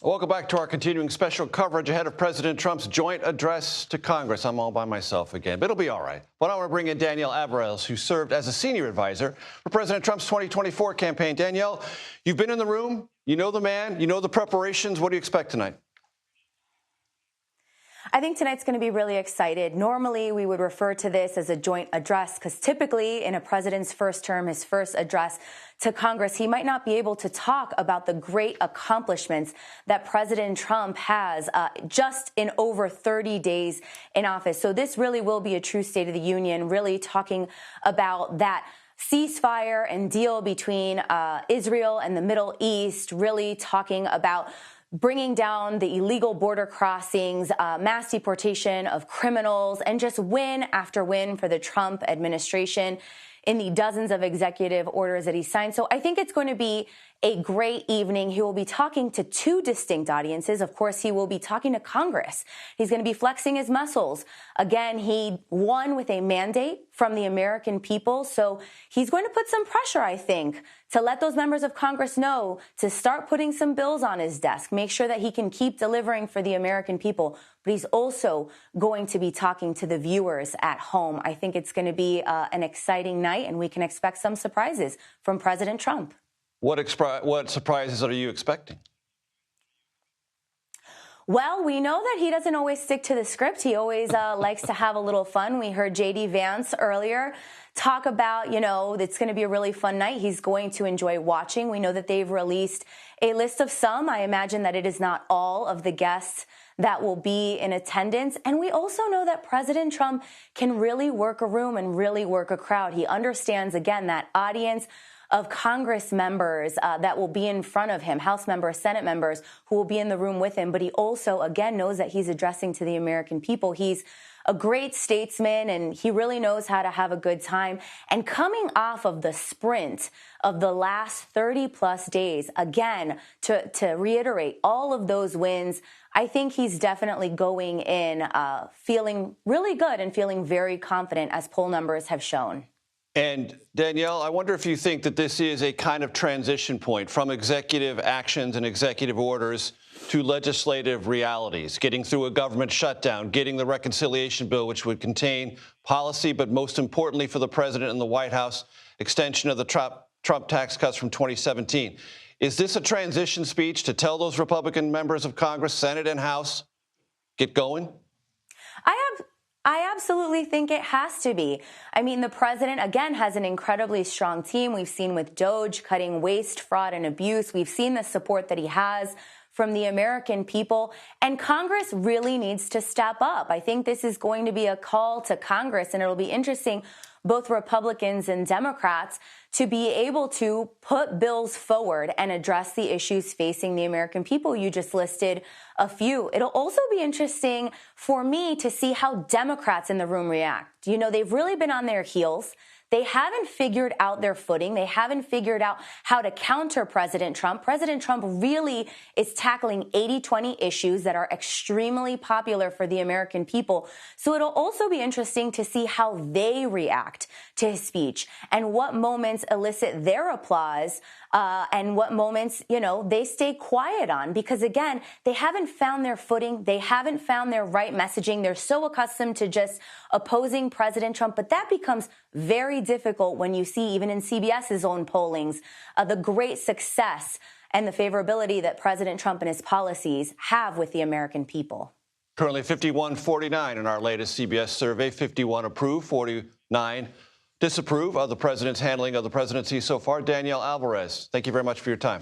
Welcome back to our continuing special coverage ahead of President Trump's joint address to Congress. I'm all by myself again, but it'll be all right. But I want to bring in Danielle Alvarez, who served as a senior advisor for President Trump's 2024 campaign. Danielle, you've been in the room. You know the man. You know the preparations. What do you expect tonight? I think tonight's going to be really excited. Normally, we would refer to this as a joint address because typically in a president's first term, his first address to Congress, he might not be able to talk about the great accomplishments that President Trump has just in over 30 days in office. So this really will be a true State of the Union, really talking about that ceasefire and deal between Israel and the Middle East, really talking about bringing down the illegal border crossings, mass deportation of criminals, and just win after win for the Trump administration in the dozens of executive orders that he signed. So I think it's going to be a great evening. He will be talking to two distinct audiences. Of course, he will be talking to Congress. He's going to be flexing his muscles. Again, he won with a mandate from the American people. So he's going to put some pressure, I think, to let those members of Congress know to start putting some bills on his desk, make sure that he can keep delivering for the American people. But he's also going to be talking to the viewers at home. I think it's going to be an exciting night, and we can expect some surprises from President Trump. What surprises are you expecting? Well, we know that he doesn't always stick to the script. He always likes to have a little fun. We heard J.D. Vance earlier talk about, it's going to be a really fun night. He's going to enjoy watching. We know that they've released a list of some. I imagine that it is not all of the guests that will be in attendance. And we also know that President Trump can really work a room and really work a crowd. He understands, again, that audience of Congress members that will be in front of him, House members, Senate members who will be in the room with him. But he also, again, knows that he's addressing to the American people. He's a great statesman, and he really knows how to have a good time. And coming off of the sprint of the last 30-plus days, again, to reiterate all of those wins, I think he's definitely going in feeling really good and feeling very confident, as poll numbers have shown. And Danielle, I wonder if you think that this is a kind of transition point from executive actions and executive orders to legislative realities, getting through a government shutdown, getting the reconciliation bill, which would contain policy, but most importantly for the president and the White House, extension of the Trump tax cuts from 2017. Is this a transition speech to tell those Republican members of Congress, Senate and House, get going? I absolutely think it has to be. I mean, the president, again, has an incredibly strong team. We've seen with DOJ cutting waste, fraud, and abuse. We've seen the support that he has from the American people. And Congress really needs to step up. I think this is going to be a call to Congress, and it'll be interesting, both Republicans and Democrats, to be able to put bills forward and address the issues facing the American people. You just listed a few. It'll also be interesting for me to see how Democrats in the room react. They've really been on their heels. They haven't figured out their footing. They haven't figured out how to counter President Trump. President Trump really is tackling 80-20 issues that are extremely popular for the American people. So it'll also be interesting to see how they react to his speech and what moments elicit their applause and what moments, they stay quiet on. Because, again, they haven't found their footing. They haven't found their right messaging. They're so accustomed to just opposing President Trump. But that becomes very difficult when you see, even in CBS's own pollings, the great success and the favorability that President Trump and his policies have with the American people. Currently 51-49 in our latest CBS survey. 51 approve, 49 disapprove of the president's handling of the presidency so far. Danielle Alvarez, thank you very much for your time.